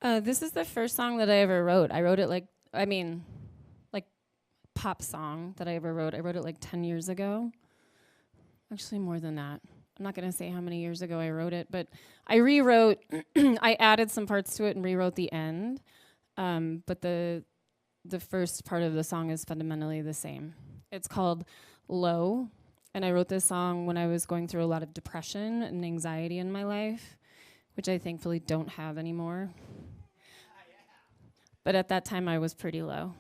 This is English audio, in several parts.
This is the first song that I ever wrote. I wrote it like pop song that I ever wrote. I wrote it like 10 years ago. Actually, more than that. I'm not going to say how many years ago I wrote it, but I rewrote, I added some parts to it and rewrote the end. But the first part of the song is fundamentally the same. It's called Low, and I wrote this song when I was going through a lot of depression and anxiety in my life, which I thankfully don't have anymore. But at that time, I was pretty low.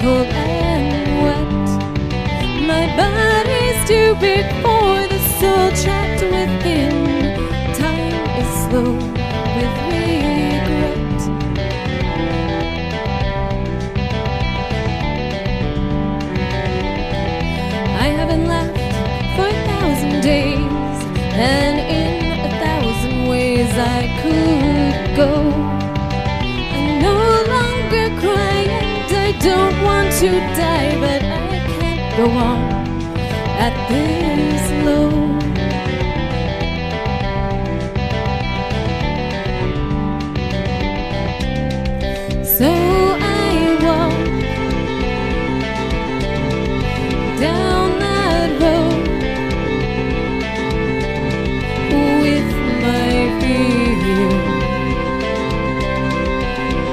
Cold and wet. My body's too big for the soul trapped within. Time is slow with regret. I haven't laughed for 1,000 days, and in 1,000 ways I could go. I'm no longer crying. I don't want to die, but I can't go on at this low. So I walk down that road with my fear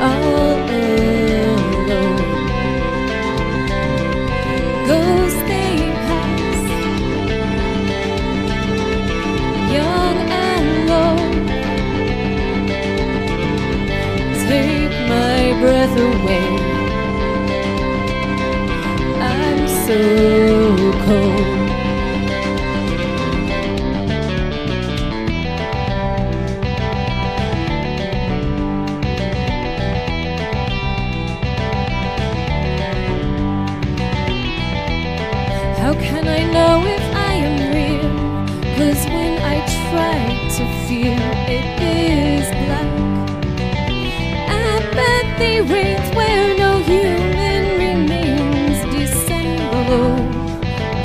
all alone. Ghosts they pass, young and old. Take my breath away. I'm so cold. How can I know if I am real? 'Cause when I try to feel, it is black. Apathy reigns where no human remains. Descend below,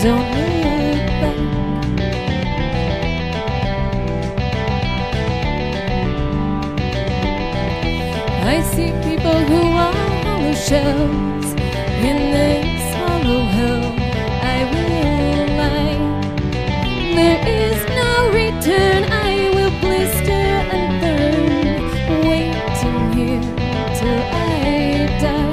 don't look back. I see people who are hollow shells in this hollow hell. I will lie. There is no return. I will blister and burn, waiting here till I die.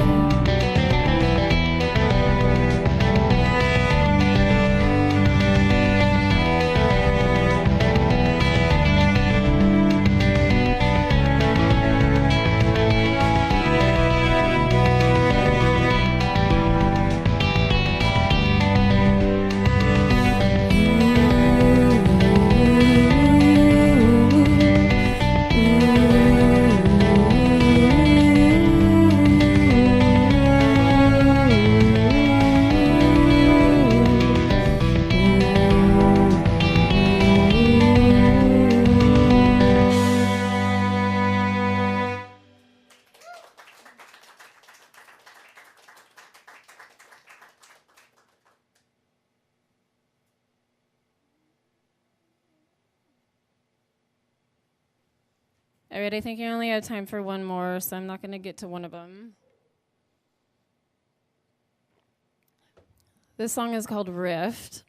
All right, I think I only have time for one more, so I'm not going to get to one of them. This song is called Rift.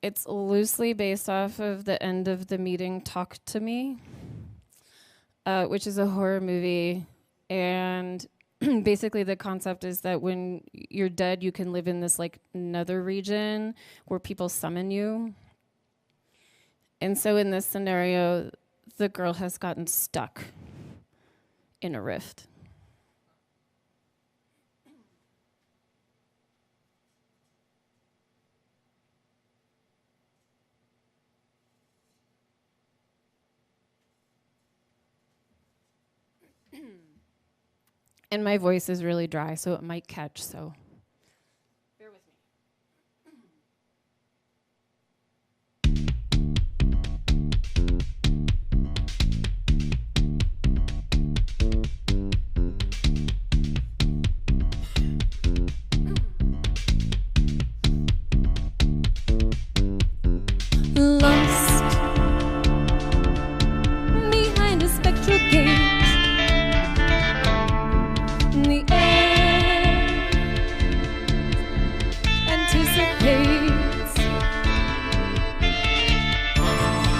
It's loosely based off of the end of the meeting Talk to Me, which is a horror movie. And basically the concept is that when you're dead, you can live in this like nether region where people summon you. And so in this scenario, the girl has gotten stuck in a rift. And my voice is really dry, so it might catch, so bear with me. Lost behind a spectral gate. The air anticipates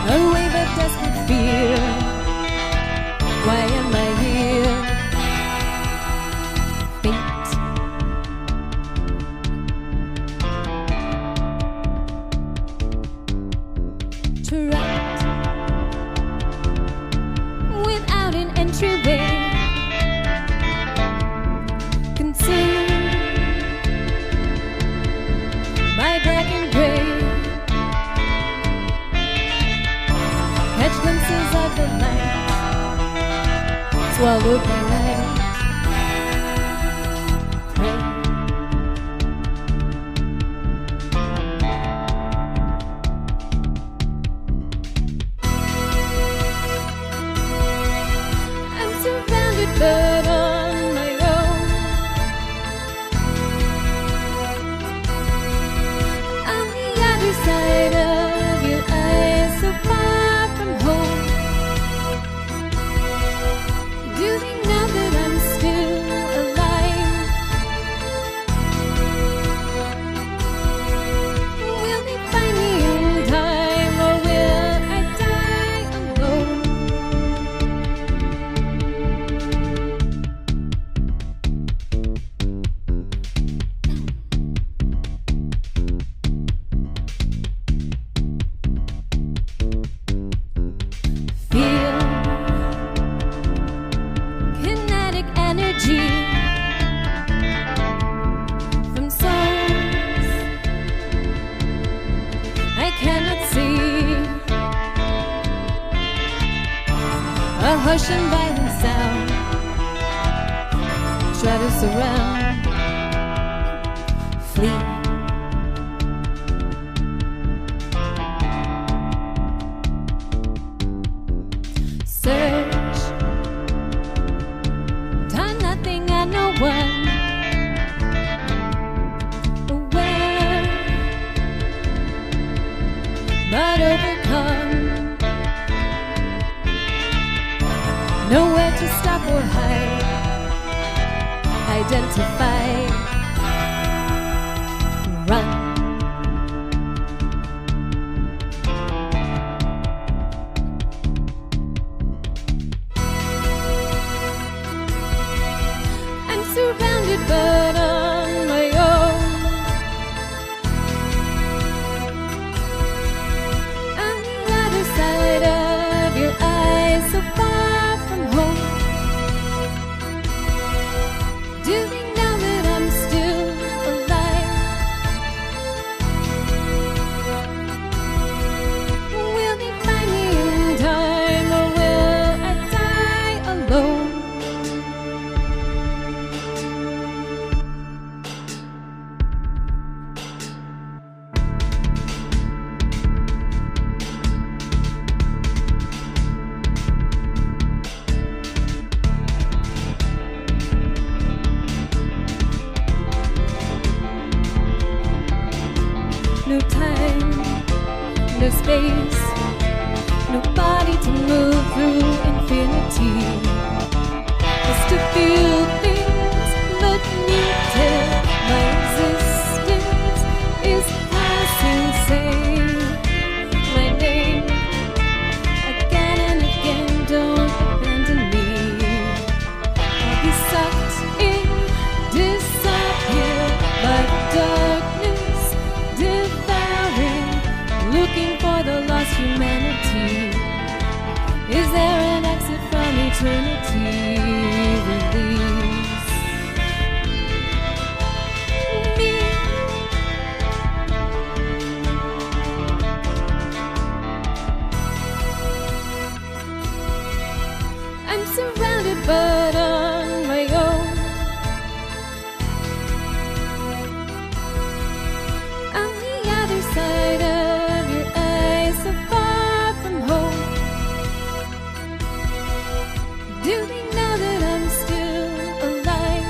a wave of desperate fear. Why am I here? Fate. Trapped without an entryway. By black and gray, catch glimpses of the light, swallowed by night. Pray. I'm surrounded but on my own. Side of your eyes, so far from home. Do they know that I'm still alive? Will they find me in time, or will I die alone? From souls I cannot see, a harsh and violent sound, shadows surround, flee. Search, done nothing and no one. But overcome, nowhere to stop or hide. Identify, run. I'm surrounded but on my own. Side of your eyes, so far from home. Do they know that I'm still alive? Will they find me in time, or will I die alone? No time, no space, nobody to move through infinity. Just a few things, but muted. My existence is passing. Say my name again and again. Don't abandon me. I'll be sucked in, disappear by darkness, devouring, looking for the lost humanity. Is there an exit from eternity? Release me. I'm surrounded but on my own. On the other side of your eyes, so far from home. Do they know that I'm still alive?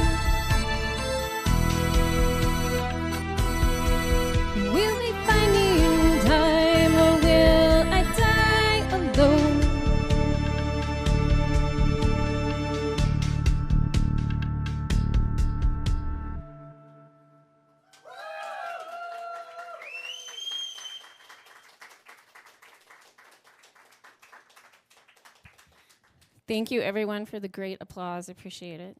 Will they find me in time, or will I die alone? Thank you, everyone, for the great applause. Appreciate it.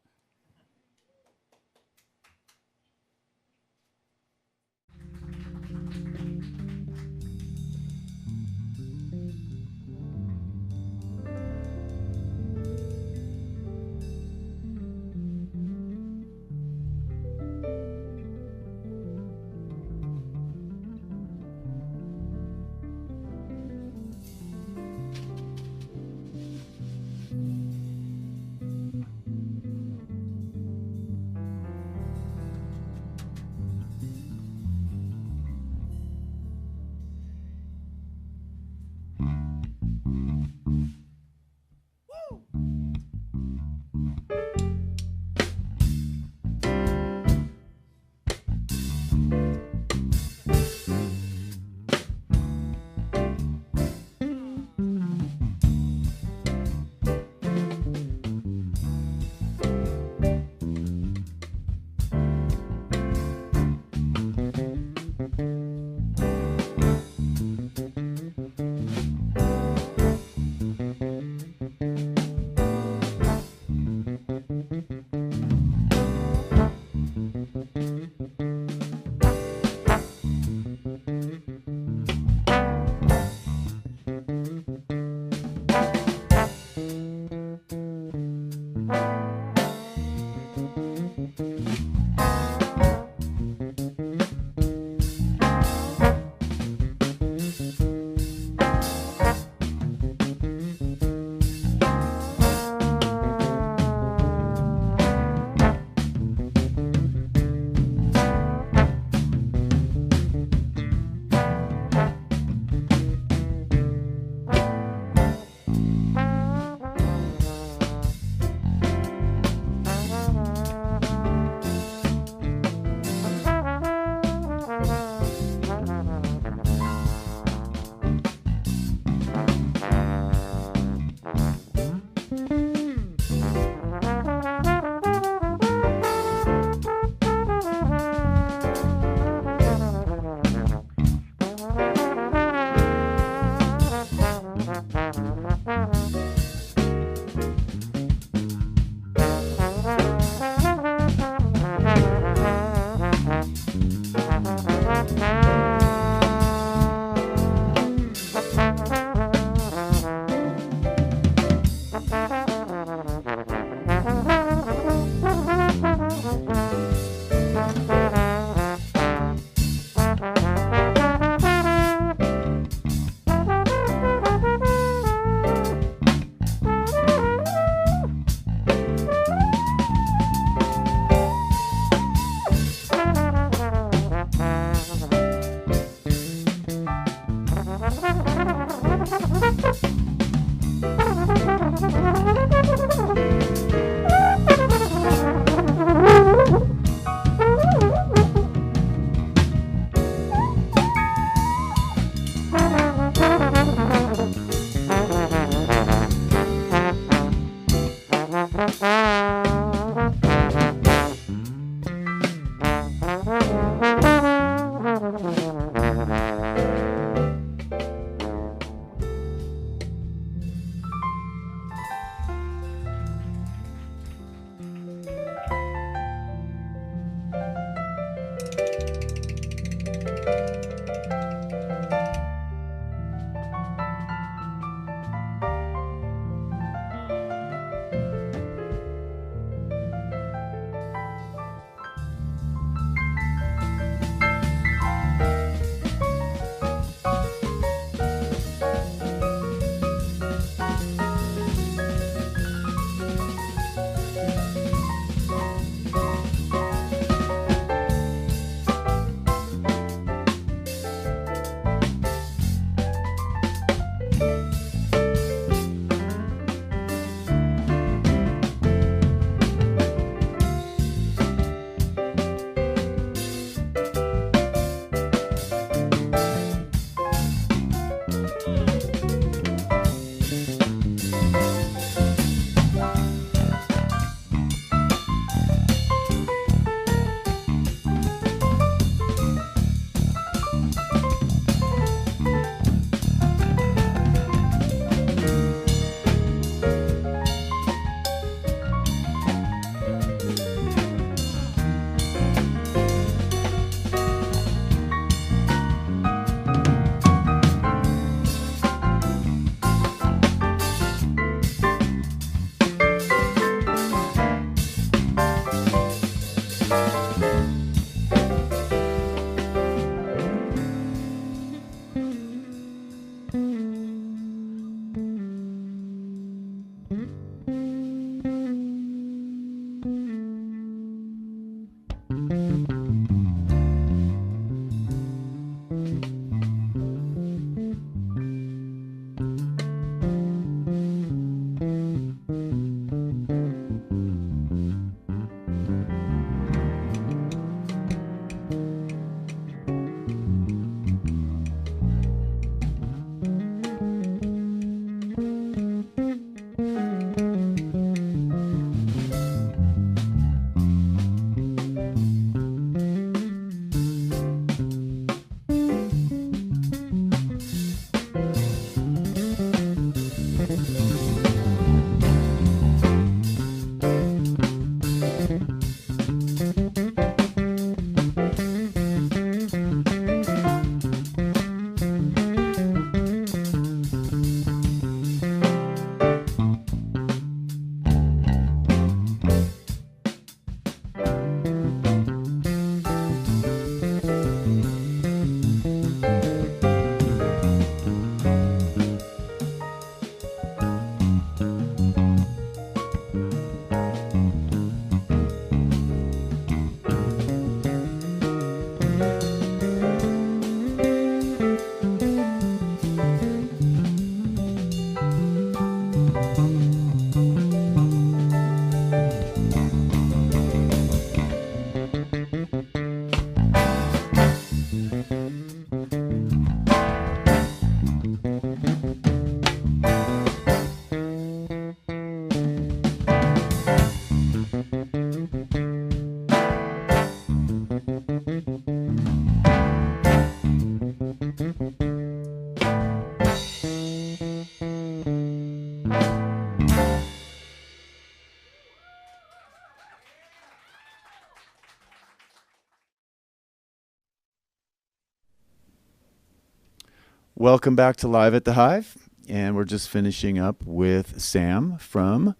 Welcome back to Live at the Hive, and we're just finishing up with Sam from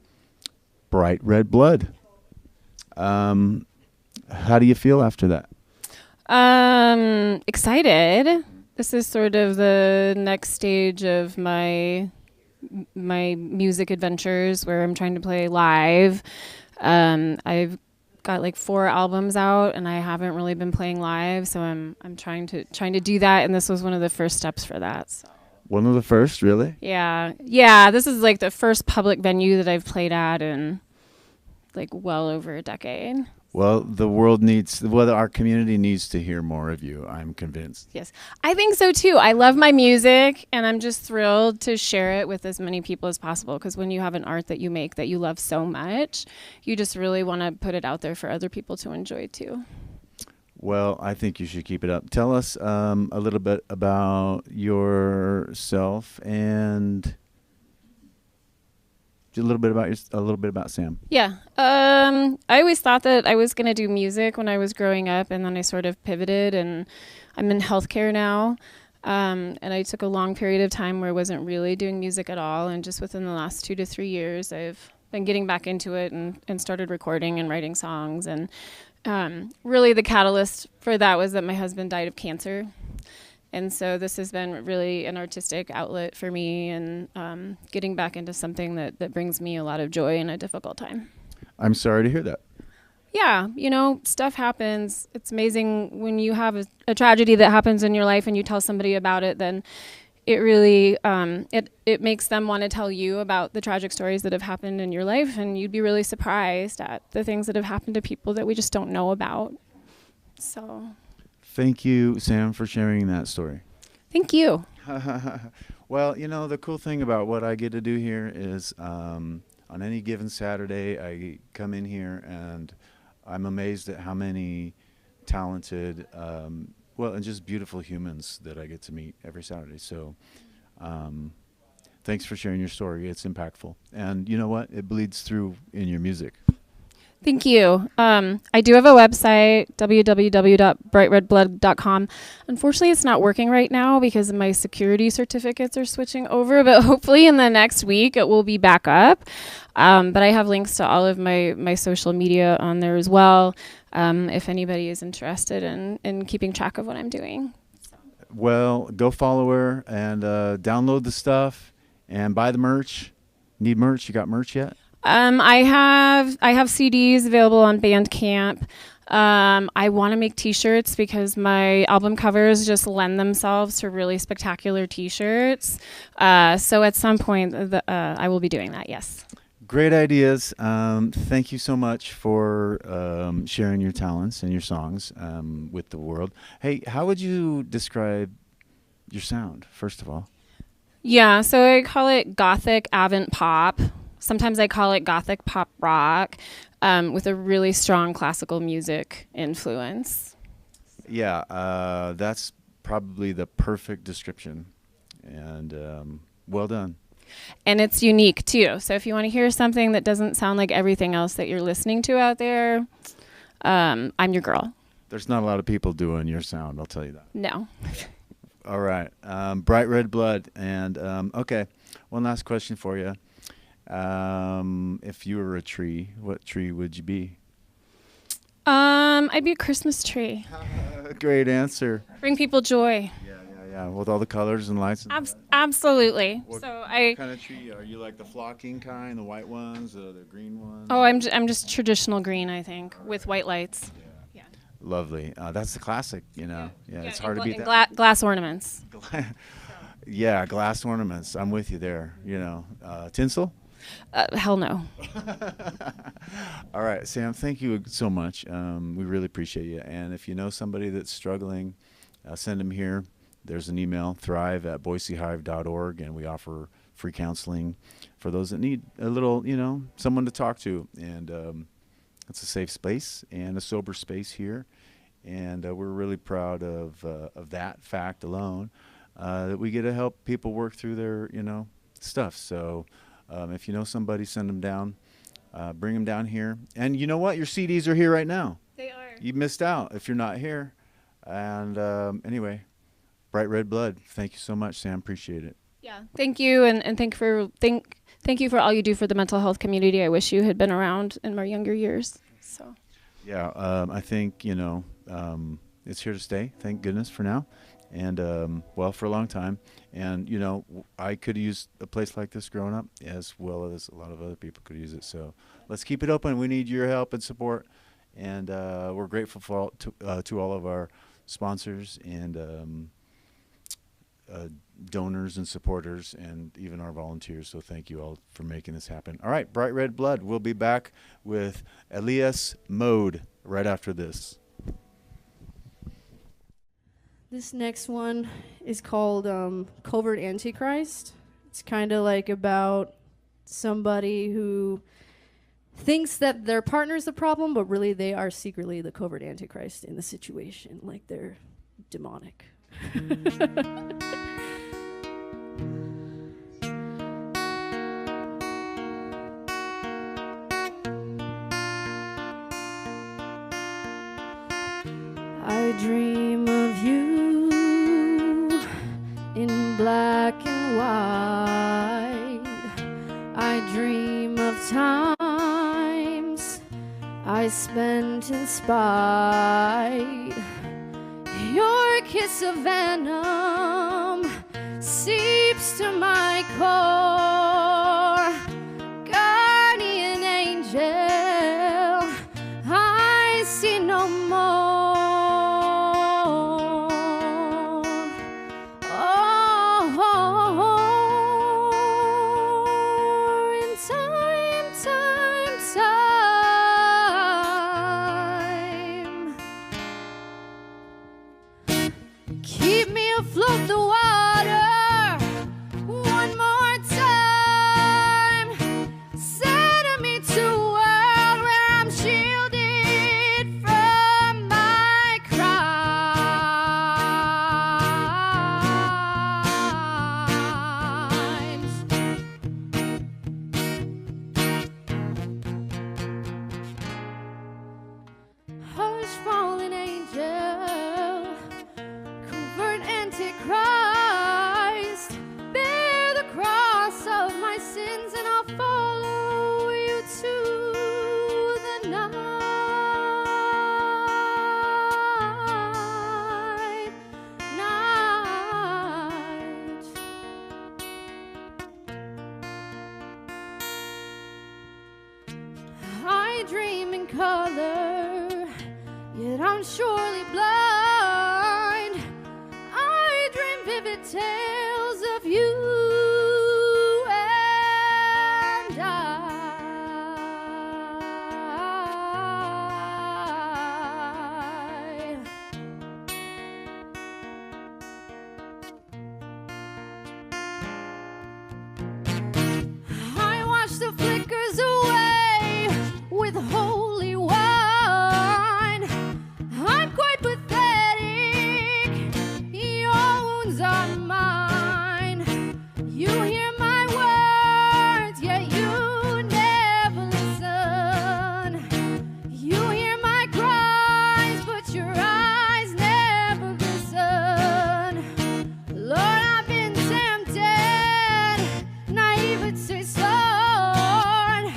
Bright Red Blood. How do you feel after that? Excited. This is sort of the next stage of my music adventures where I'm trying to play live. I've got like 4 albums out and I haven't really been playing live, so I'm trying to do that, and this was one of the first steps for that. So. One of the first, really? Yeah. This is like the first public venue that I've played at in like well over a decade. Well, our community needs to hear more of you, I'm convinced. Yes, I think so too. I love my music, and I'm just thrilled to share it with as many people as possible, because when you have an art that you make that you love so much, you just really want to put it out there for other people to enjoy too. Well, I think you should keep it up. Tell us a little bit about yourself and a little bit about Sam. Yeah. I always thought that I was going to do music when I was growing up, and then I sort of pivoted, and I'm in healthcare now. And I took a long period of time where I wasn't really doing music at all. And just within the last 2 to 3 years, I've been getting back into it and started recording and writing songs. And really the catalyst for that was that my husband died of cancer. And so this has been really an artistic outlet for me, and getting back into something that brings me a lot of joy in a difficult time. I'm sorry to hear that. Yeah, stuff happens. It's amazing when you have a tragedy that happens in your life and you tell somebody about it, then it really, it makes them want to tell you about the tragic stories that have happened in your life, and you'd be really surprised at the things that have happened to people that we just don't know about. So... Thank you, Sam, for sharing that story. Thank you. Well, the cool thing about what I get to do here is on any given Saturday, I come in here and I'm amazed at how many talented, and just beautiful humans that I get to meet every Saturday. So thanks for sharing your story. It's impactful. And you know what? It bleeds through in your music. Thank you. I do have a website, www.brightredblood.com. Unfortunately, it's not working right now because my security certificates are switching over, but hopefully in the next week it will be back up. But I have links to all of my social media on there as well, if anybody is interested in keeping track of what I'm doing. Well, go follow her and download the stuff and buy the merch. Need merch? You got merch yet? I have CDs available on Bandcamp. I want to make T-shirts because my album covers just lend themselves to really spectacular T-shirts. So at some point, I will be doing that. Yes. Great ideas. Thank you so much for sharing your talents and your songs with the world. Hey, how would you describe your sound, first of all? Yeah, so I call it gothic avant pop. Sometimes I call it gothic pop rock, with a really strong classical music influence. Yeah, that's probably the perfect description, and well done. And it's unique too. So if you want to hear something that doesn't sound like everything else that you're listening to out there, I'm your girl. There's not a lot of people doing your sound, I'll tell you that. No. All right, Bright Red Blood, and okay, one last question for you. If you were a tree, what tree would you be? I'd be a Christmas tree. Great answer. Bring people joy. Yeah. With all the colors and lights. And Absolutely. what kind of tree are you? Like the flocking kind, the white ones, the green ones? Oh, I'm just traditional green, I think, with white lights. Yeah. Lovely. That's the classic. Yeah, it's hard to beat that. Glass ornaments. Yeah, glass ornaments. I'm with you there. Tinsel. Hell no. All right, Sam, thank you so much. We really appreciate you. And if you know somebody that's struggling send them here. There's an email, thrive@boisehive.org, and we offer free counseling for those that need a little, someone to talk to. And it's a safe space and a sober space here. And we're really proud of that fact alone, that we get to help people work through their, stuff. So if you know somebody, send them down, bring them down here. And you know what? Your CDs are here right now. They are. You missed out if you're not here. And anyway, Bright Red Blood, thank you so much, Sam. Appreciate it. Yeah, thank you, and thank you for all you do for the mental health community. I wish you had been around in my younger years. So. Yeah, I think it's here to stay. Thank goodness for now, and for a long time. And I could use a place like this growing up, as well as a lot of other people could use it. So let's keep it open. We need your help and support, and we're grateful to all of our sponsors and donors and supporters, and even our volunteers. So thank you all for making this happen. All right, Bright Red Blood. We'll be back with ELIAS Mode right after this. This next one is called Covert Antichrist. It's kind of like about somebody who thinks that their partner's the problem, but really they are secretly the covert Antichrist in the situation. Like they're demonic. I dream of you in black and white. I dream of times I spent in spite. Your kiss of venom seeps to my core. Guardian angel, I see no more. Float the water one more time. Send me to a world where I'm shielded from my crimes. Hush, fallen angel, covert Antichrist, bear the cross of my sins and I'll follow you to the night. I dream in color, yet I'm surely blind. I dream vivid tales of you and I watch the flickers away with holy wine. I'm quite pathetic. Your wounds are mine. You hear my words, yet you never listen. You hear my cries, but your eyes never listen. Lord, I've been tempted, naivety scorn,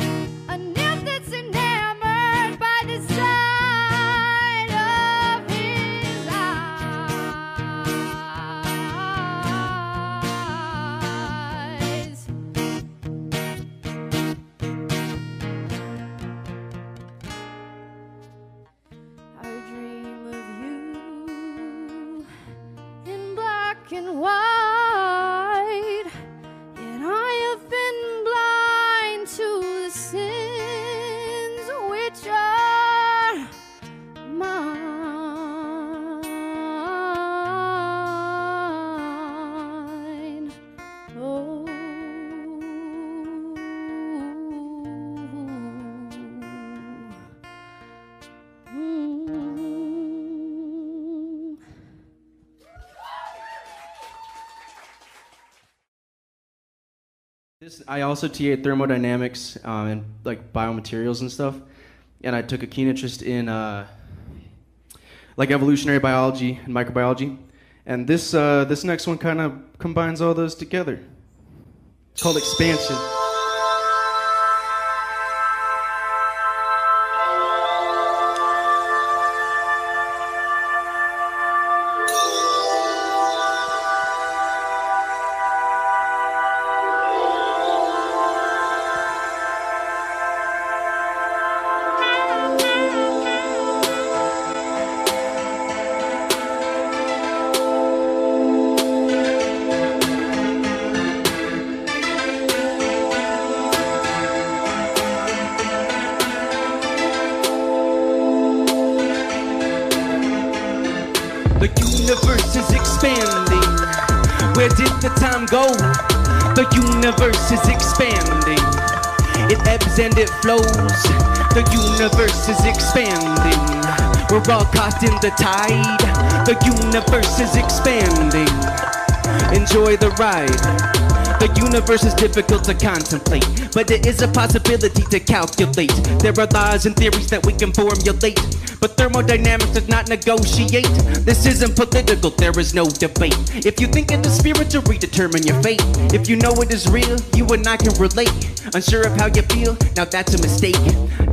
a nymph that's enamored by the sight of his eyes. I dream of you in black and white, yet I have been blind to the sins which are mine. I also TA thermodynamics and like biomaterials and stuff, and I took a keen interest in like evolutionary biology and microbiology, and this next one kind of combines all those together. It's called expansion. The universe is expanding. Where did the time go? The universe is expanding. It ebbs and it flows. The universe is expanding. We're all caught in the tide. The universe is expanding. Enjoy the ride. The universe is difficult to contemplate, but it is a possibility to calculate. There are laws and theories that we can formulate, but thermodynamics does not negotiate. This isn't political, there is no debate. If you think it is spiritual, redetermine your fate. If you know it is real, you and I can relate. Unsure of how you feel? Now that's a mistake.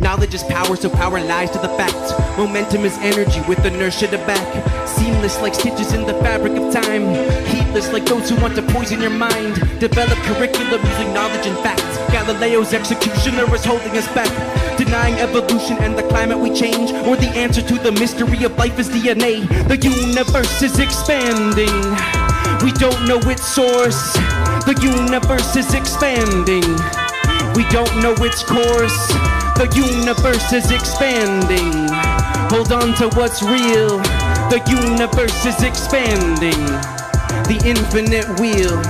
Knowledge is power, so power lies to the facts. Momentum is energy with inertia to back. Seamless like stitches in the fabric of time. Heedless like those who want to poison your mind. Develop curriculum using knowledge and facts. Galileo's executioner is holding us back. Denying evolution and the climate we change, or the answer to the mystery of life is DNA. The universe is expanding. We don't know its source. The universe is expanding. We don't know its course. The universe is expanding. Hold on to what's real. The universe is expanding. The infinite wheel.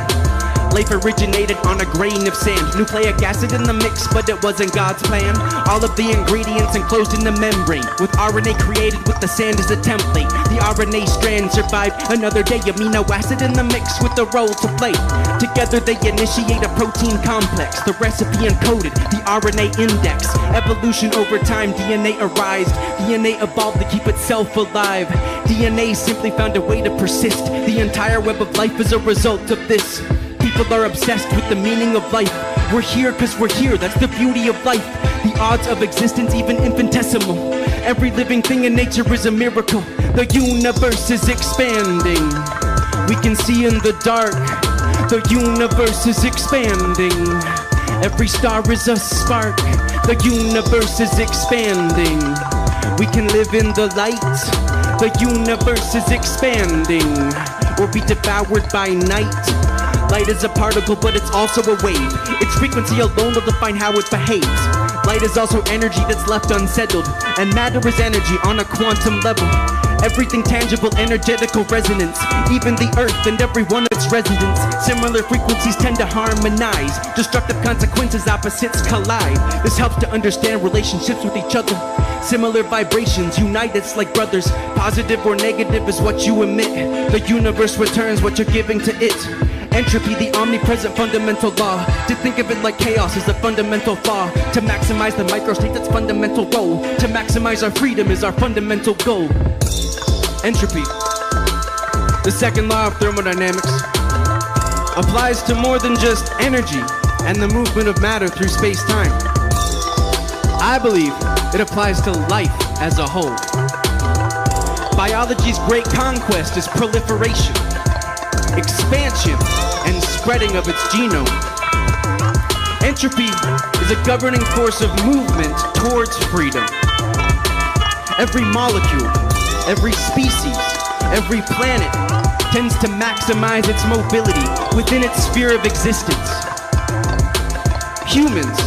Life originated on a grain of sand. Nucleic acid in the mix, but it wasn't God's plan. All of the ingredients enclosed in the membrane, with RNA created with the sand as a template. The RNA strand survived another day. Amino acid in the mix with a role to play. Together they initiate a protein complex. The recipe encoded, the RNA index. Evolution over time, DNA arised. DNA evolved to keep itself alive. DNA simply found a way to persist. The entire web of life is a result of this. People are obsessed with the meaning of life. We're here cause we're here, that's the beauty of life. The odds of existence even infinitesimal. Every living thing in nature is a miracle. The universe is expanding. We can see in the dark. The universe is expanding. Every star is a spark. The universe is expanding. We can live in the light. The universe is expanding. Or be devoured by night. Light is a particle, but it's also a wave. Its frequency alone will define how it behaves. Light is also energy that's left unsettled, and matter is energy on a quantum level. Everything tangible, energetical resonance. Even the earth and every one of its residents. Similar frequencies tend to harmonize. Destructive consequences, opposites collide. This helps to understand relationships with each other. Similar vibrations unite us like brothers. Positive or negative is what you emit. The universe returns what you're giving to it. Entropy, the omnipresent fundamental law. To think of it like chaos is a fundamental flaw. To maximize the microstate, that's fundamental role. To maximize our freedom is our fundamental goal. Entropy, the second law of thermodynamics, applies to more than just energy and the movement of matter through space-time. I believe it applies to life as a whole. Biology's great conquest is proliferation, expansion, and spreading of its genome. Entropy is a governing force of movement towards freedom. Every molecule, every species, every planet tends to maximize its mobility within its sphere of existence. Humans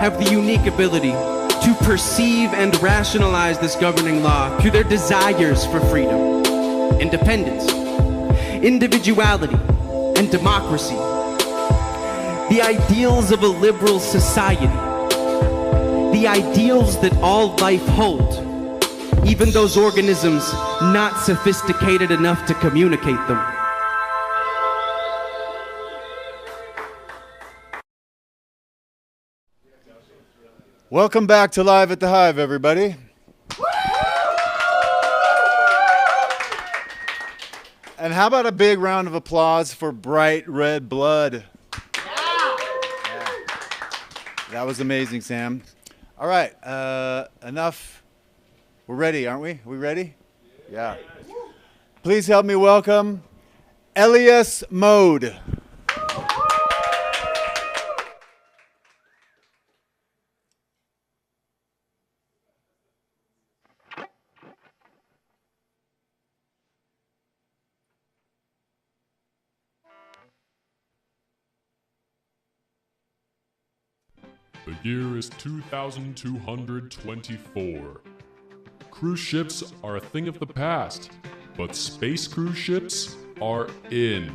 have the unique ability to perceive and rationalize this governing law through their desires for freedom, independence, individuality, and democracy. The ideals of a liberal society. The ideals that all life holds. Even those organisms not sophisticated enough to communicate them. Welcome back to Live at the Hive, everybody. And how about a big round of applause for Bright Red Blood? Yeah. That was amazing, Sam. All right, enough. We're ready, aren't we? Are we ready? Yeah. Please help me welcome ELIAS Mode. The year is 2224. Cruise ships are a thing of the past, but space cruise ships are in.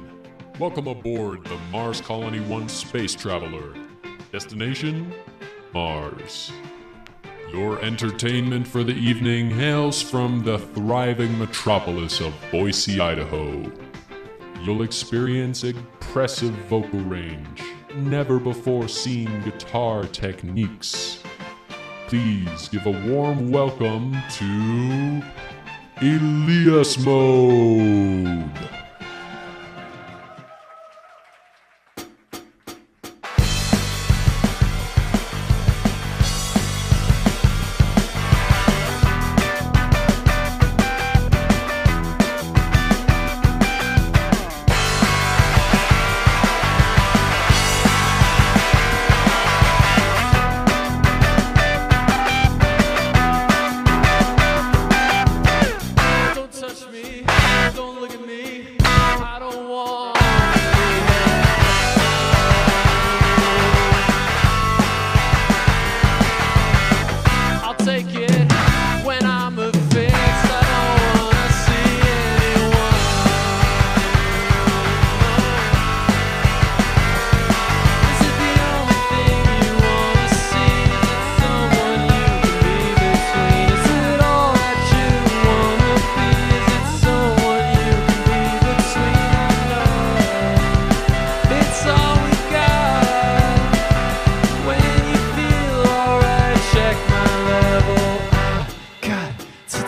Welcome aboard the Mars Colony 1 Space Traveler. Destination, Mars. Your entertainment for the evening hails from the thriving metropolis of Boise, Idaho. You'll experience impressive vocal range, never before seen guitar techniques. Please give a warm welcome to ELIAS Mode.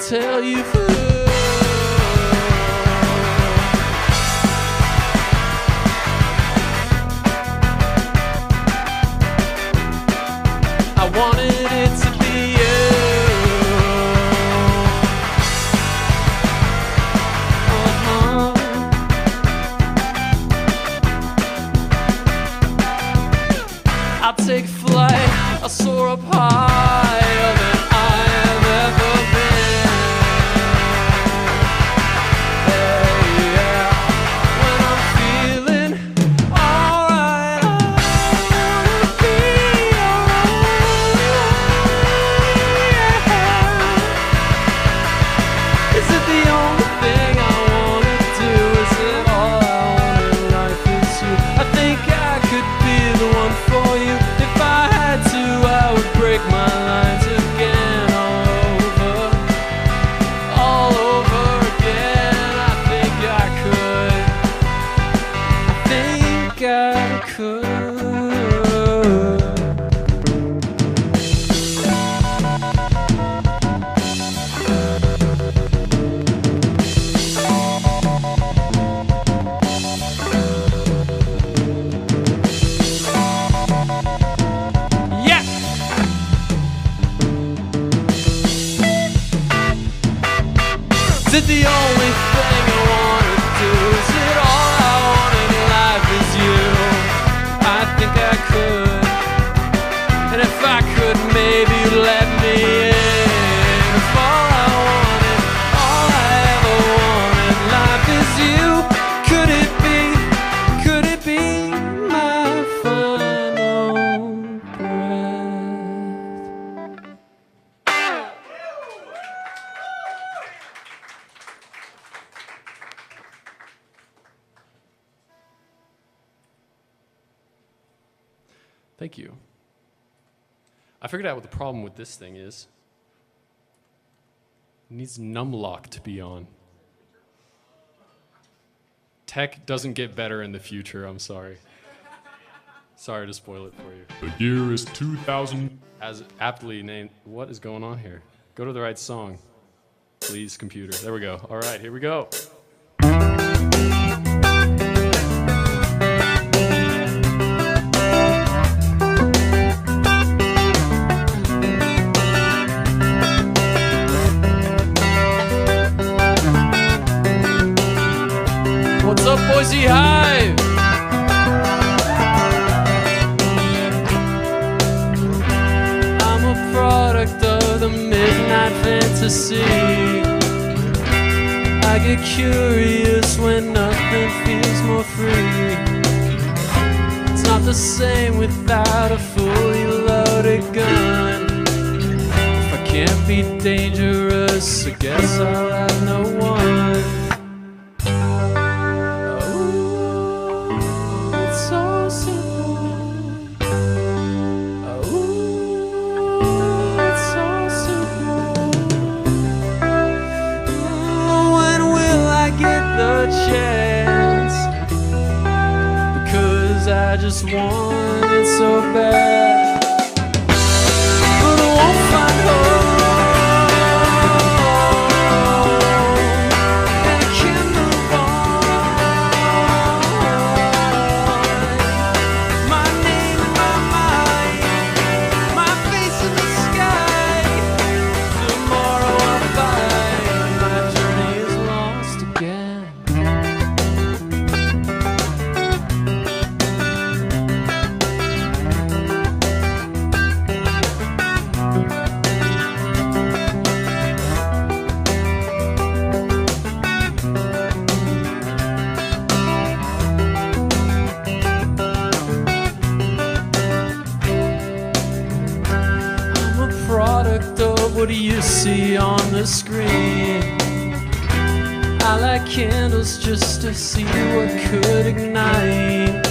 Tell you I wanted it to be you. I'll take flight, I'll soar up higher than I've ever been. When I'm feeling alright, I wanna be alright. Is it the only thing I wanna do? Is it all I want in life is you? I think I could be the one for you. If I had to, I would break my lines again, all over again. I think I could. Yeah. Is it the only thing I wanna do? Is it all I want in life is you? I think I could. And if I could, maybe you'd let me in. If all I wanted, all I ever want in life is you, could it be my final breath? Thank you. I figured out what the problem with this thing is. It needs numlock to be on. Tech doesn't get better in the future, I'm sorry. Sorry to spoil it for you. The year is 2000. As aptly named, what is going on here? Go to the right song. Please, computer. There we go. All right, here we go. What's up, Boise Hive? I'm a product of the midnight fantasy. I get curious when nothing feels more free. It's not the same without a fully loaded gun. If I can't be dangerous, I guess I'll have no one. I just want it so bad, but I won't find home, and I can't move on. My name in my mind, my face in the sky. Tomorrow I'll find my journey is lost again. What do you see on the screen? I light candles just to see what could ignite.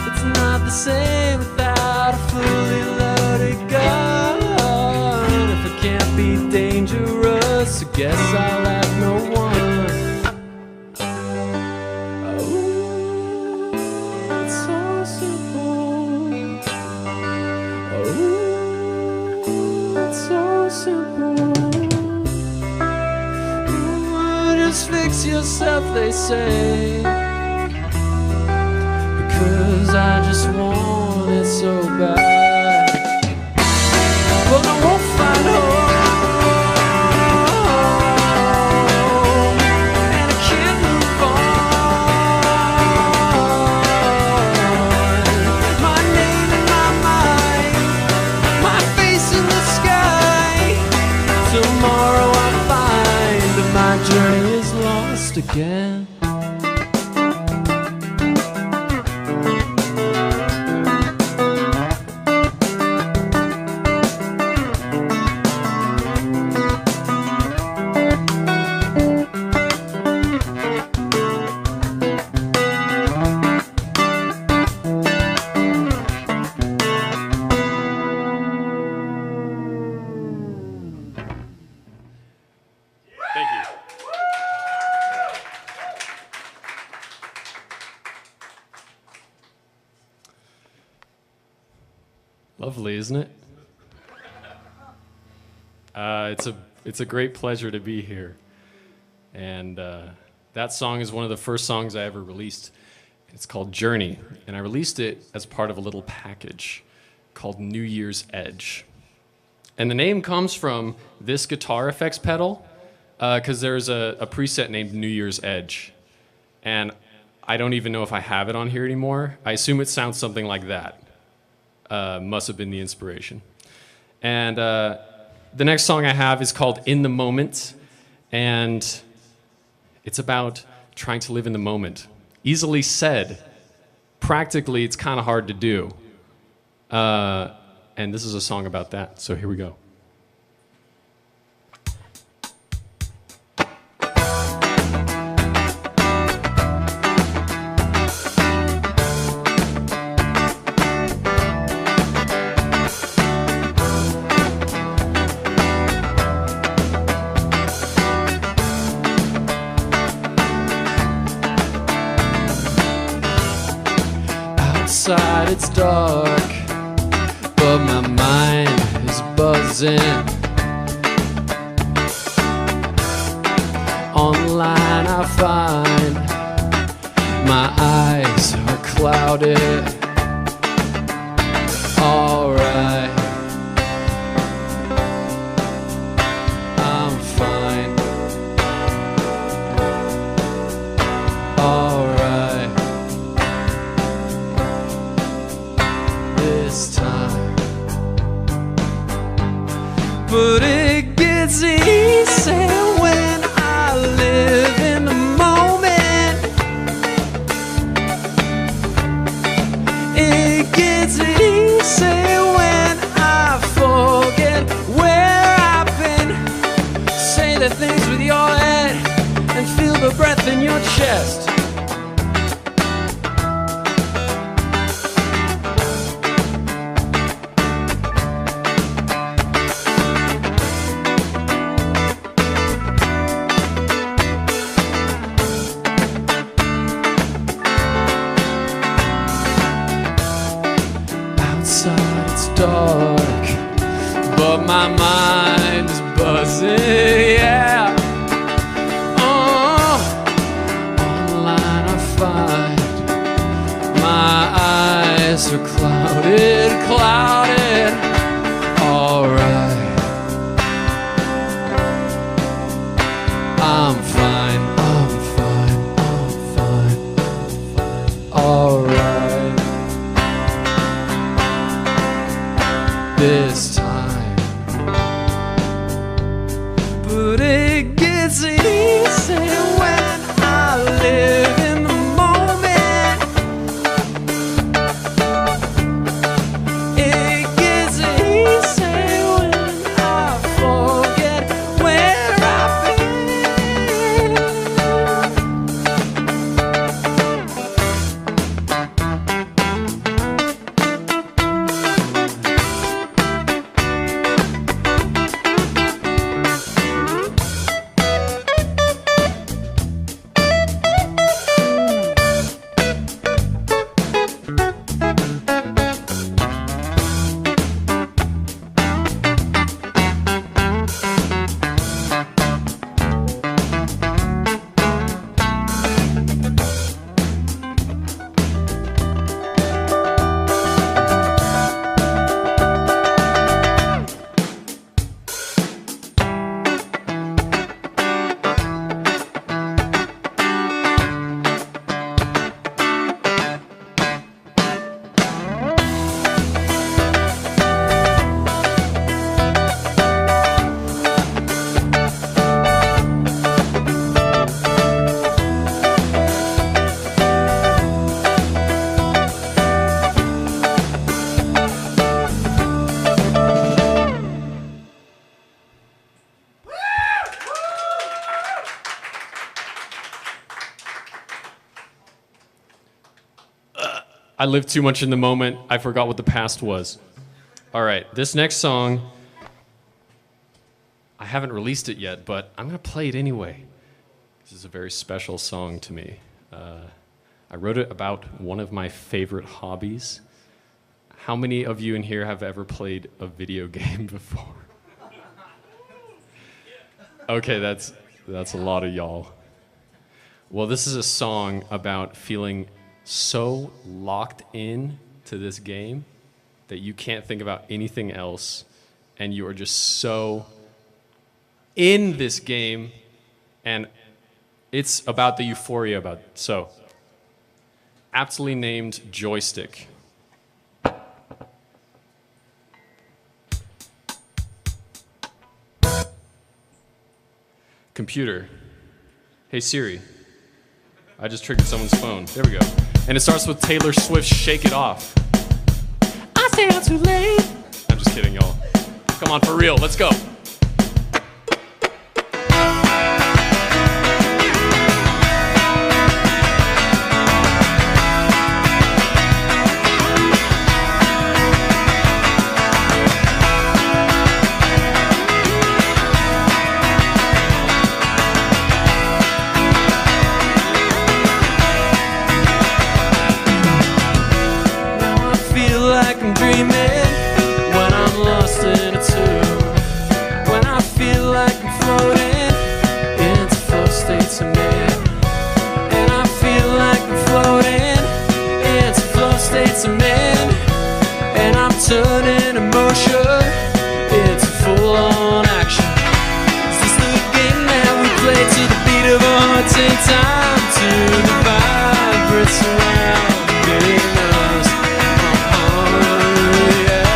It's not the same without a fully loaded gun. If it can't be dangerous, I guess I'll have no one. Oh, it's so simple. Oh, so simple. Just fix yourself, they say, because I just want it so bad, but I won't find home, and I can't move on. My name in my mind, my face in the sky. Tomorrow I find that my journey is lost again. Thank you. Lovely, isn't it? It's a great pleasure to be here. And that song is one of the first songs I ever released. It's called Journey, and I released it as part of a little package called New Year's Edge. And the name comes from this guitar effects pedal, because there's a preset named New Year's Edge. And I don't even know if I have it on here anymore. I assume it sounds something like that. Must have been the inspiration. And the next song I have is called In the Moment, and it's about trying to live in the moment. Easily said. Practically, it's kind of hard to do. And this is a song about that, so here we go. Outside it's dark, but my mind is buzzing. Online I find my eyes are clouded. Alright, I'm fine. Alright, this time. But it gets easy when I live in the moment. It gets easy when I forget where I've been. Say the things with your head and feel the breath in your chest. Outside it's dark, but my mind is buzzing, yeah. Online I find my eyes are clouded, clouded. Alright, I'm fine, I'm fine, I'm fine, I'm fine. Alright, this time. But it gets easy when I live in the moment. It gets easy when I forget where I've been. I lived too much in the moment. I forgot what the past was. All right, this next song, I haven't released it yet, but I'm going to play it anyway. This is a very special song to me. I wrote it about one of my favorite hobbies. How many of you in here have ever played a video game before? Okay, that's a lot of y'all. Well, this is a song about feeling so locked in to this game that you can't think about anything else, and you are just so in this game, and it's about the euphoria about it. So, aptly named Joystick. Computer, hey Siri. I just triggered someone's phone. There we go. And it starts with Taylor Swift's Shake It Off. I stay out too late. I'm just kidding, y'all. Come on, for real, let's go. surrounding us. Yeah.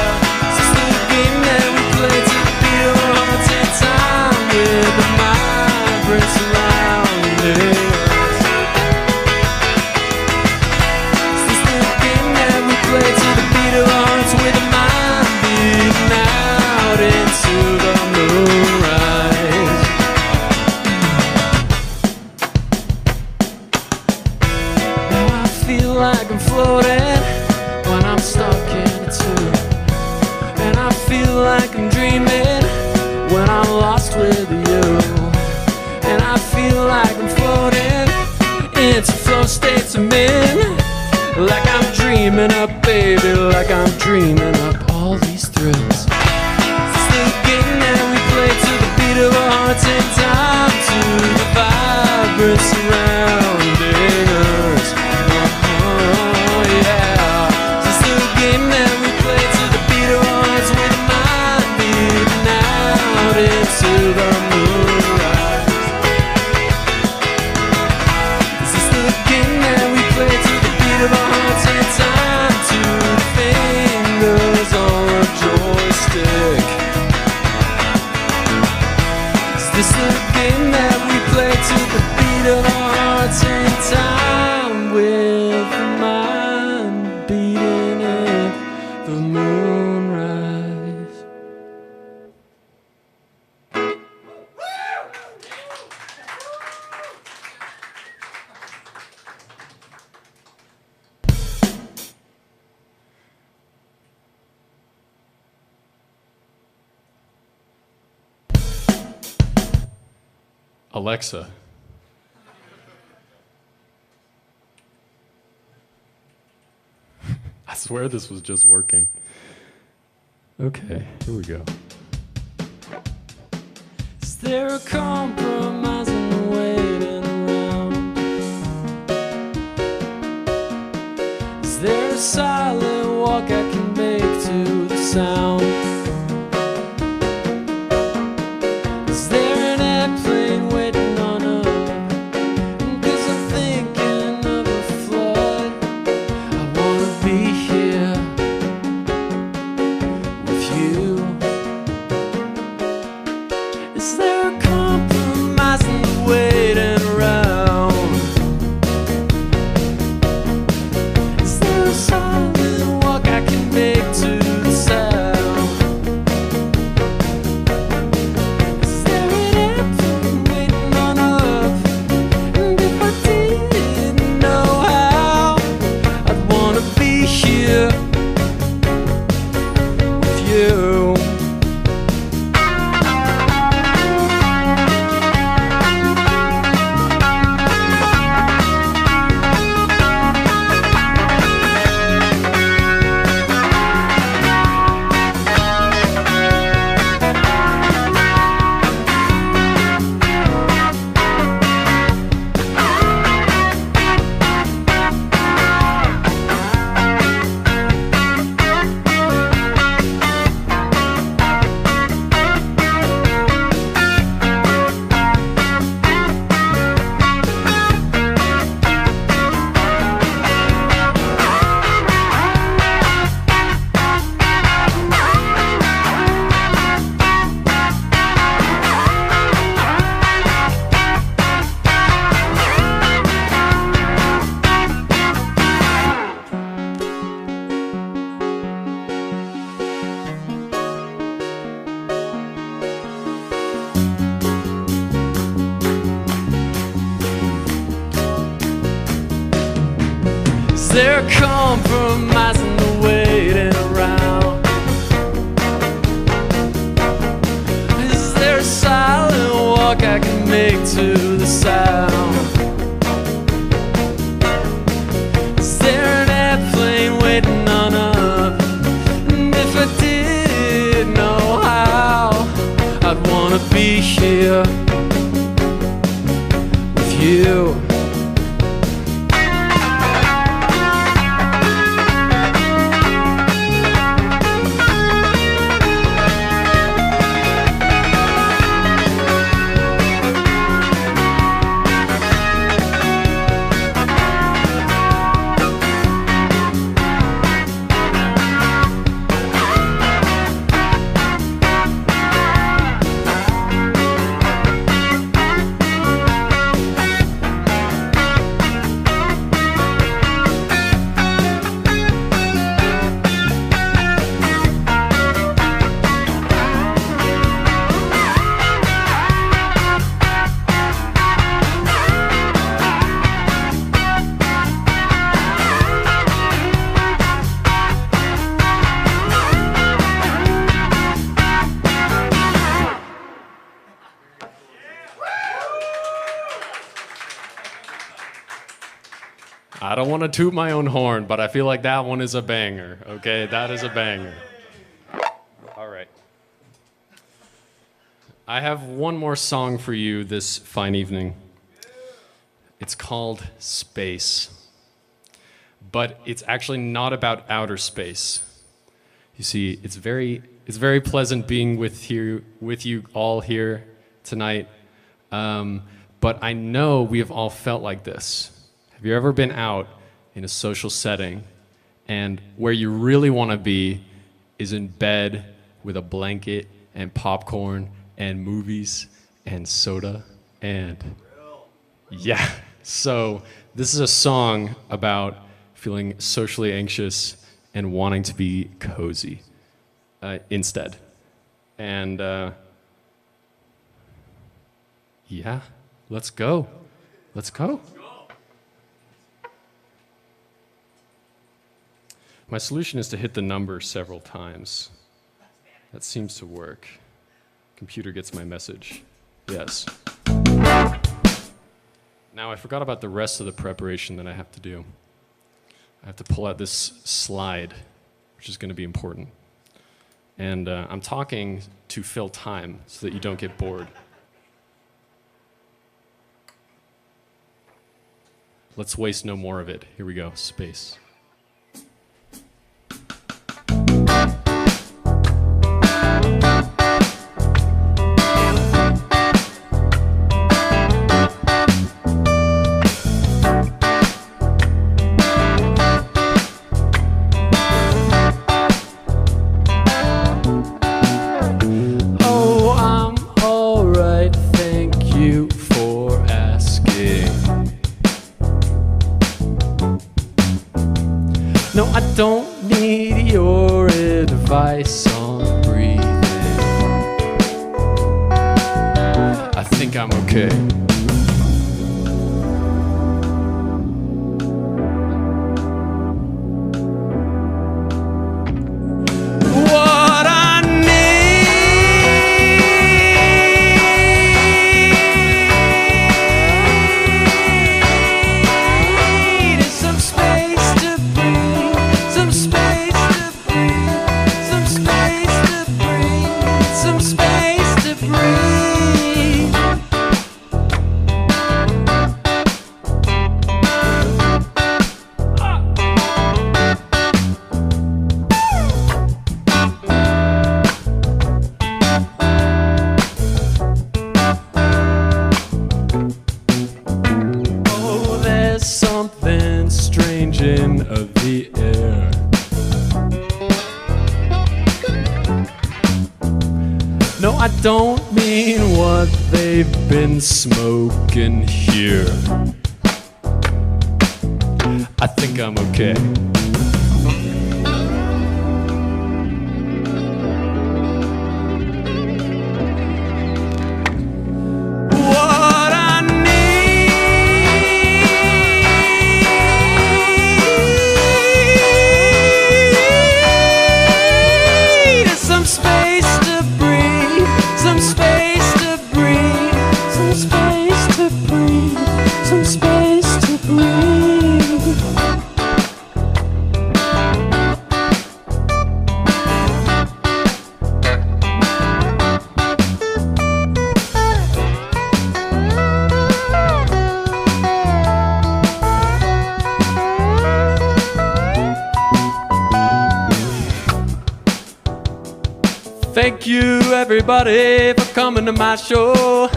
It's the game that we play to the beat of our hearts in time with the vibrant surrounding us. It's the game that we play to the beat of our hearts with the mind beating out into the moonrise. Now I feel like I'm floating when I'm stuck in a tube, and I feel like I'm dreaming when I'm lost with you, and I feel like I'm floating into flow states I'm in, like I'm dreaming up, baby, like I'm dreaming up all these thrills. It's the game that we play to the beat of our hearts in time to the vibrant surrounding us. Yeah. It's the game that we play to the beat of our hearts with the mind beating out into the moonrise. This is the game that we play to the beat of our hearts in time to the fingers on a joystick. Is this the game that we play to the beat of our hearts in time with the mind beating in the moonrise? Alexa, I swear this was just working. Okay, here we go. Is there a compromise in the waiting around? Is there a silent walk I can make to the sound? Is there an airplane waiting on us? 'Cause I'm thinking of a flood. I wanna be here with you. Is there a compromise in the waiting around? Is there a silent walk I can make to the sound? Is there an airplane waiting on us? And if I didn't know how, I'd wanna be here with you. Is there a compromise in the waiting around? Is there a silent walk I can make to the sound? Is there an airplane waiting on us? And if I did know how, I'd wanna be here with you. I don't want to toot my own horn, but I feel like that one is a banger. Okay, that is a banger. All right. I have one more song for you this fine evening. It's called Space. But it's actually not about outer space. You see, it's very pleasant being with you all here tonight. But I know we have all felt like this. Have you ever been out in a social setting and where you really want to be is in bed with a blanket and popcorn and movies and soda and yeah. So this is a song about feeling socially anxious and wanting to be cozy instead. And yeah, let's go. Let's go. My solution is to hit the number several times. That seems to work. Computer gets my message. Yes. Now I forgot about the rest of the preparation that I have to do. I have to pull out this slide, which is going to be important. And I'm talking to fill time so that you don't get bored. Let's waste no more of it. Here we go, space. No, I don't need your advice on breathing. I think I'm okay. What I need is some space to breathe, some space to breathe, some space to breathe, some space to breathe. Oh, there's something strange in the air. No, I don't mean what they've been smoking here. I think I'm okay. What I need is some space to breathe, some space to breathe, some space to breathe, some space to breathe. Thank you, everybody, for coming to my show.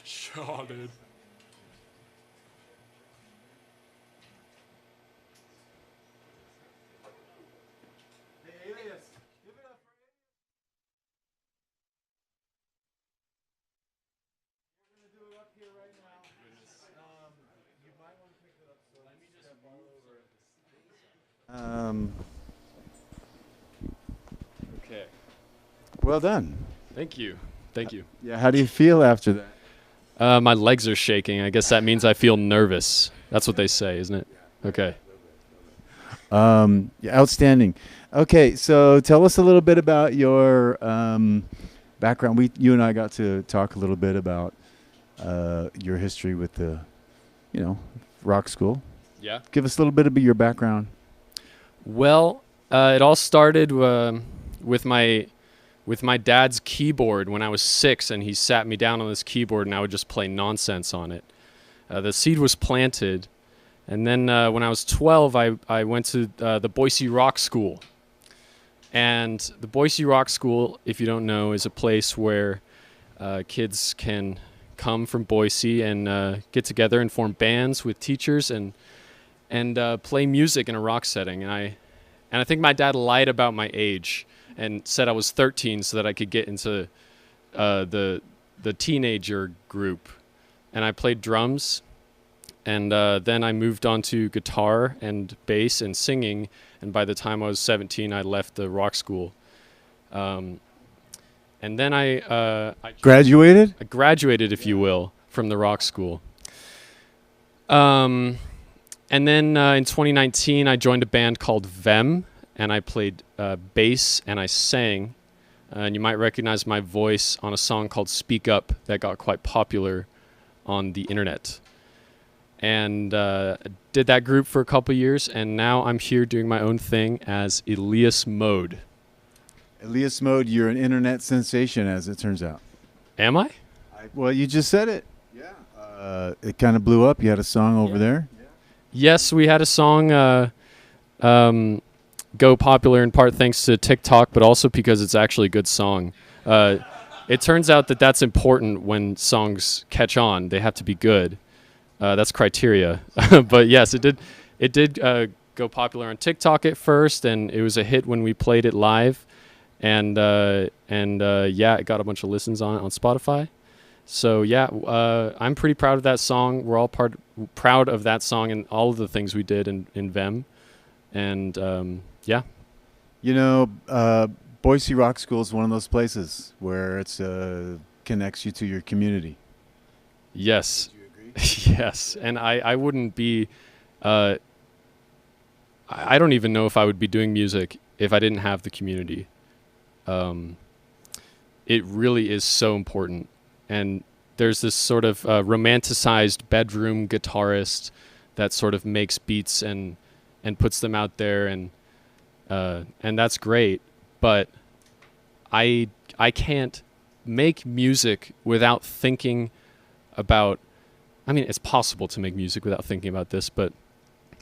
Sure, dude. Okay. Well done. Thank you. Thank you. Yeah, how do you feel after that? My legs are shaking. I guess that means I feel nervous. That's what they say, isn't it? Okay. Yeah, outstanding. Okay, so tell us a little bit about your background. You and I got to talk a little bit about your history with the, rock school. Yeah. Give us a little bit of your background. Well, it all started with my dad's keyboard when I was 6, and he sat me down on this keyboard, and I would just play nonsense on it. The seed was planted, and then when I was 12, I went to the Boise Rock School. And the Boise Rock School, if you don't know, is a place where kids can come from Boise and get together and form bands with teachers and play music in a rock setting. And I think my dad lied about my age and said I was 13 so that I could get into the teenager group. And I played drums, and then I moved on to guitar and bass and singing. And by the time I was 17, I left the rock school. And then I Graduated? I graduated, if you will, from the rock school. And then in 2019, I joined a band called Vem, and I played bass and I sang. And you might recognize my voice on a song called Speak Up that got quite popular on the internet. And did that group for a couple years, and now I'm here doing my own thing as ELIAS Mode. ELIAS Mode, you're an internet sensation, as it turns out. Am I? Well, you just said it. Yeah. It kind of blew up. You had a song over there. Yes, we had a song go popular in part thanks to TikTok, but also because it's actually a good song. It turns out that that's important when songs catch on. They have to be good. That's criteria. But yes, it did go popular on TikTok at first, and it was a hit when we played it live. And yeah, it got a bunch of listens on it on Spotify. So yeah, I'm pretty proud of that song. We're all proud of that song and all of the things we did in Vem. And yeah. Boise Rock School is one of those places where it's connects you to your community. Yes. Would you agree? Yes. And I wouldn't be I don't even know if I would be doing music if I didn't have the community. It really is so important. And there's this sort of romanticized bedroom guitarist that sort of makes beats and puts them out there, and that's great. But I can't make music without thinking about. I mean, it's possible to make music without thinking about this, but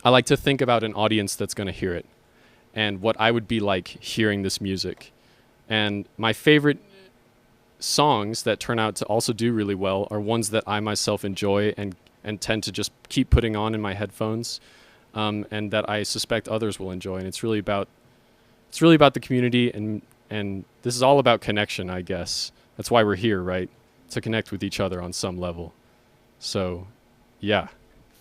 I like to think about an audience that's going to hear it, and what I would be like hearing this music. And my favorite songs that turn out to also do really well are ones that I myself enjoy and tend to just keep putting on in my headphones, and that I suspect others will enjoy. And it's really about the community, and this is all about connection, I guess. That's why we're here, right? To connect with each other on some level. So, yeah.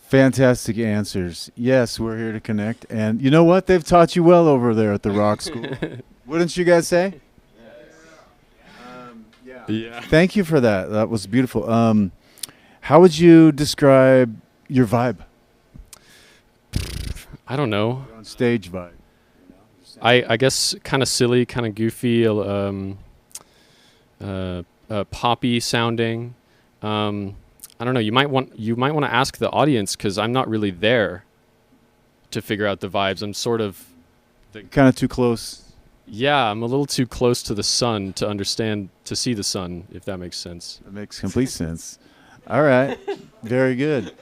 Fantastic answers. Yes, we're here to connect. And you know what? They've taught you well over there at the Rock School. Wouldn't you guys say? Yeah. Thank you for that. That was beautiful. How would you describe your vibe? I don't know. Your on stage vibe. I guess kind of silly, kind of goofy, poppy sounding. I don't know. You might want to ask the audience, because I'm not really there to figure out the vibes. I'm sort of kind of too close. Yeah, I'm a little too close to the sun to see the sun, if that makes sense. That makes complete sense. All right. Very good.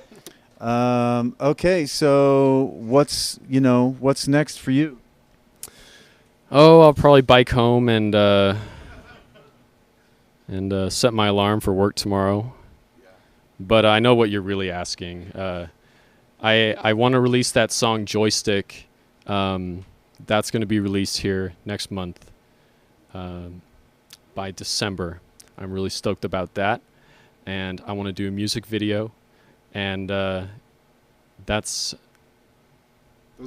Okay, so what's next for you? Oh, I'll probably bike home and set my alarm for work tomorrow. But I know what you're really asking. I want to release that song Joystick. That's going to be released here next month by December. I'm really stoked about that. And I want to do a music video. And those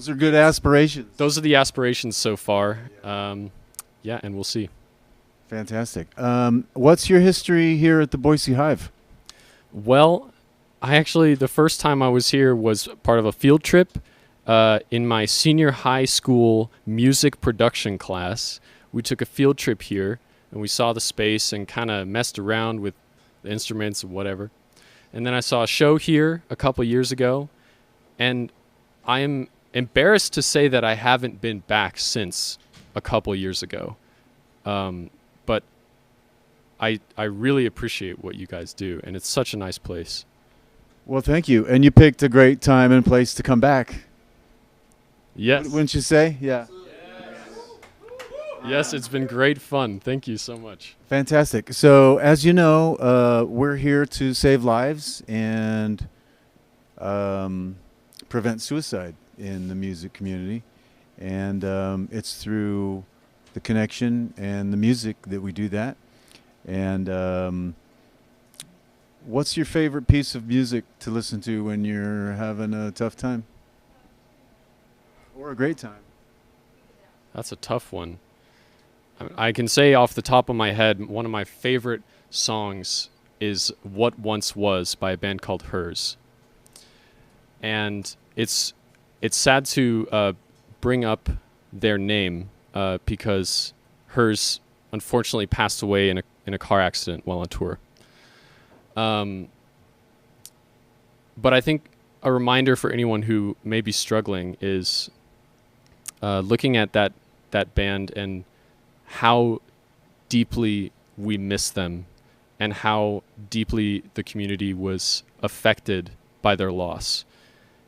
are good aspirations. Those are the aspirations so far. Yeah, and we'll see. Fantastic. What's your history here at the Boise Hive? Well, the first time I was here was part of a field trip in my senior high school music production class. We took a field trip here, and we saw the space and kind of messed around with the instruments and whatever. And then I saw a show here a couple years ago, and I am embarrassed to say that I haven't been back since a couple years ago. But I really appreciate what you guys do, and it's such a nice place. Well, thank you. And you picked a great time and place to come back. Yes. Wouldn't you say? Yeah. Yes, it's been great fun. Thank you so much. Fantastic. So, as you know, we're here to save lives and prevent suicide in the music community. And it's through the connection and the music that we do that. And what's your favorite piece of music to listen to when you're having a tough time? Or a great time? That's a tough one. I can say off the top of my head, one of my favorite songs is What Once Was by a band called Hers. And it's sad to bring up their name because Hers unfortunately passed away in a car accident while on tour. But I think a reminder for anyone who may be struggling is looking at that band and how deeply we miss them and how deeply the community was affected by their loss.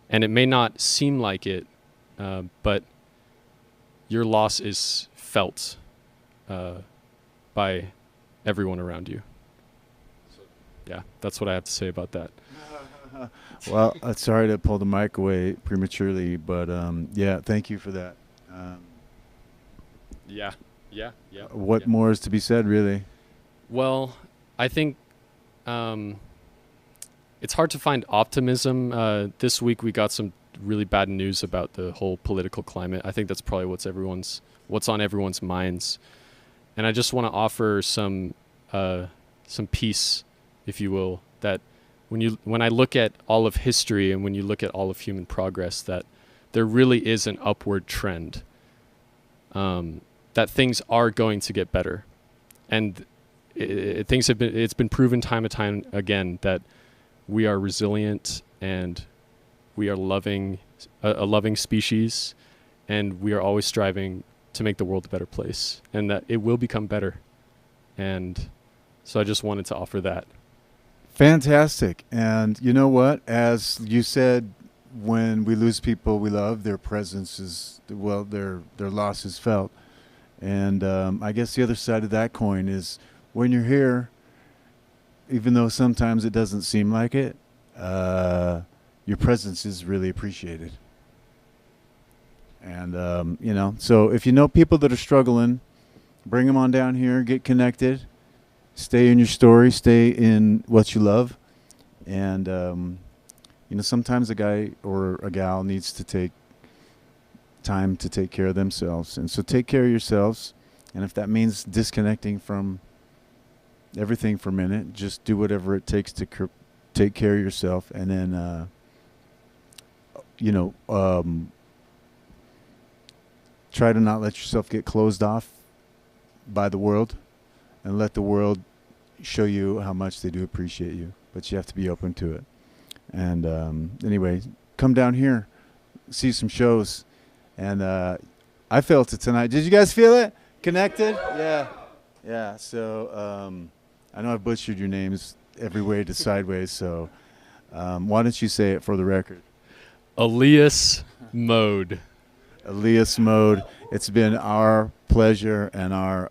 And it may not seem like it, but your loss is felt by everyone around you. So, yeah, that's what I have to say about that. Well, sorry to pull the mic away prematurely, but yeah, thank you for that. Yeah. What more is to be said, really? Well, I think it's hard to find optimism. This week we got some really bad news about the whole political climate. I think that's probably what's on everyone's minds. And I just want to offer some peace, if you will, that when I look at all of history and when you look at all of human progress, that there really is an upward trend. That things are going to get better, and it's been proven time and time again that we are resilient and we are a loving species, and we are always striving to make the world a better place, and that it will become better. And so I just wanted to offer that. Fantastic. And you know what? As you said, when we lose people we love, their presence is, well, their loss is felt. And I guess the other side of that coin is when you're here, even though sometimes it doesn't seem like it, your presence is really appreciated. And, so if you know people that are struggling, bring them on down here, get connected, stay in your story, stay in what you love. And, sometimes a guy or a gal needs to take time to take care of themselves. And so take care of yourselves. And if that means disconnecting from everything for a minute, just do whatever it takes to take care of yourself. And then, try to not let yourself get closed off by the world, and let the world show you how much they do appreciate you. But you have to be open to it. And anyway, come down here, see some shows. And I felt it tonight. Did you guys feel it? Connected? Yeah. So I know I've butchered your names every way to sideways. So why don't you say it for the record? ELIAS Mode. ELIAS Mode. It's been our pleasure and our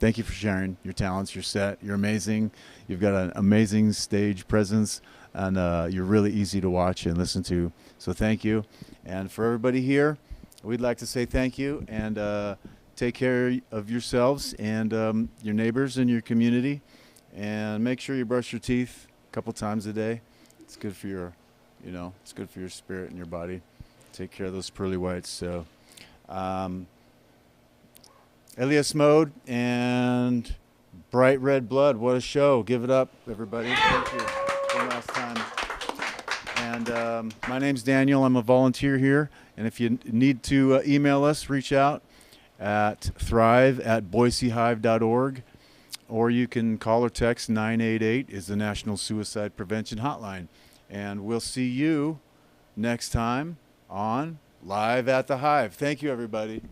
thank you for sharing your talents, your set. You're amazing. You've got an amazing stage presence, and you're really easy to watch and listen to. So thank you. And for everybody here, we'd like to say thank you, and take care of yourselves and your neighbors and your community, and make sure you brush your teeth a couple times a day. It's good for your, it's good for your spirit and your body. Take care of those pearly whites. So, ELIAS Mode, and Bright Red Blood, what a show. Give it up, everybody. Thank you. One last time. And my name's Daniel. I'm a volunteer here. And if you need to email us, reach out at thrive@boisehive.org. Or you can call or text 988 is the National Suicide Prevention Hotline. And we'll see you next time on Live at the Hive. Thank you, everybody.